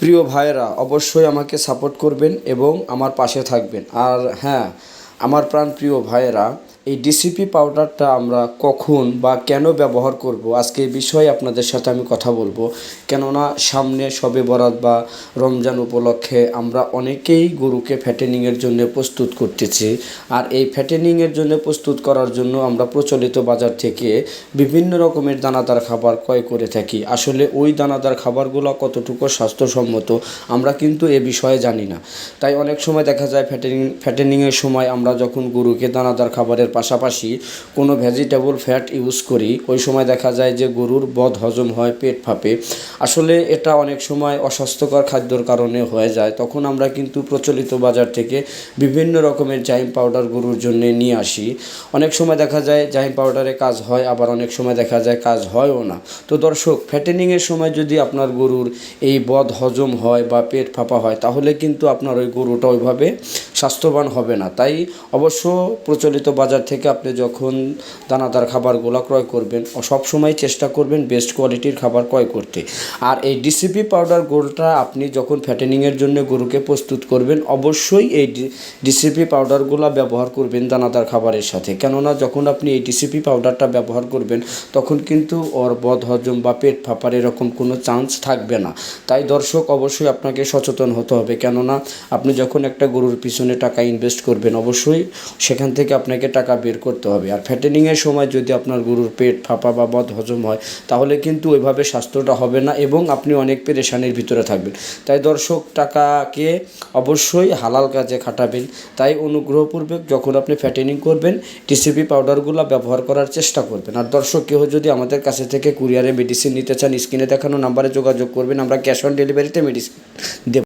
প্রিয় ভাইয়েরা, অবশ্যই আমাকে সাপোর্ট করবেন এবং আমার পাশে থাকবেন। আর হ্যাঁ, আমার প্রাণপ্রিয় ভাইয়েরা, এই ডিসিপি পাউডারটা আমরা কখন বা কেন ব্যবহার করব, আজকে এই বিষয়ে আপনাদের সাথে আমি কথা বলবো। কেননা সামনে শবে বরাত বা রমজান উপলক্ষে আমরা অনেকেই গরুকে ফ্যাটেনিংয়ের জন্য প্রস্তুত করতেছি। আর এই ফ্যাটেনিংয়ের জন্য প্রস্তুত করার জন্য আমরা প্রচলিত বাজার থেকে বিভিন্ন রকমের দানাদার খাবার ক্রয় করে থাকি। আসলে ওই দানাদার খাবারগুলো কতটুকু স্বাস্থ্যসম্মত আমরা কিন্তু এ বিষয়ে জানি না। তাই অনেক সময় দেখা যায় ফ্যাটেনিংয়ের সময় আমরা যখন গরুকে দানাদার খাবারের পাশাপাশি কোনো ভেজিটেবল ফ্যাট ইউজ করি, ওই সময় দেখা যায় যে গরুর বদ হজম হয়, পেট ফাঁপে। আসলে এটা অনেক সময় অস্বাস্থ্যকর খাদ্যর কারণে হয়ে যায়। তখন আমরা কিন্তু প্রচলিত বাজার থেকে বিভিন্ন রকমের জাইম পাউডার গরুর জন্য নিয়ে আসি। অনেক সময় দেখা যায় জাইম পাউডারে কাজ হয়, আবার অনেক সময় দেখা যায় কাজ হয়ও না। তো দর্শক, ফ্যাটেনিংয়ের সময় যদি আপনার গরুর এই বদ হজম হয় বা পেট ফাঁপা হয়, তাহলে কিন্তু আপনার ওই গরুটা ওইভাবে স্বাস্থ্যবান হবে না। তাই অবশ্য প্রচলিত বাজার থেকে আপনি যখন দানাদার খাবারগুলো ক্রয় করবেন, সবসময় চেষ্টা করবেন বেস্ট কোয়ালিটির খাবার ক্রয় করতে। আর এই ডিসিপি পাউডার গোলটা আপনি যখন ফ্যাটেনিংয়ের জন্য গরুকে প্রস্তুত করবেন, অবশ্যই এই ডিসিপি পাউডারগুলো ব্যবহার করবেন দানাদার খাবারের সাথে। কেননা যখন আপনি এই ডিসিপি পাউডারটা ব্যবহার করবেন, তখন কিন্তু ওর বদ হজম বা পেট ফাঁপার এরকম কোনো চান্স থাকবে না। তাই দর্শক, অবশ্যই আপনাকে সচেতন হতে হবে। কেননা আপনি যখন একটা গরুর পিছনে টাকা ইনভেস্ট করবেন, অবশ্যই সেখান থেকে আপনাকে টাকা বের করতে হবে। আর ফ্যাটেনিংয়ের সময় যদি আপনার গরুর পেট ফাঁপা বা বদ হজম হয়, তাহলে কিন্তু ওইভাবে স্বাস্থ্যটা হবে না এবং আপনি অনেক পেরেশানির ভিতরে থাকবেন। তাই দর্শক, টাকাকে অবশ্যই হালাল কাজে খাটাবেন। তাই অনুগ্রহপূর্বক যখন আপনি ফ্যাটেনিং করবেন, টিসিপি পাউডারগুলো ব্যবহার করার চেষ্টা করবেন। আর দর্শক, কেউ যদি আমাদের কাছে থেকে কুরিয়ারে মেডিসিন নিতে চান, স্ক্রিনে দেখানো নাম্বারে যোগাযোগ করবেন। আমরা ক্যাশ অন ডেলিভারিতে মেডিসিন দেব।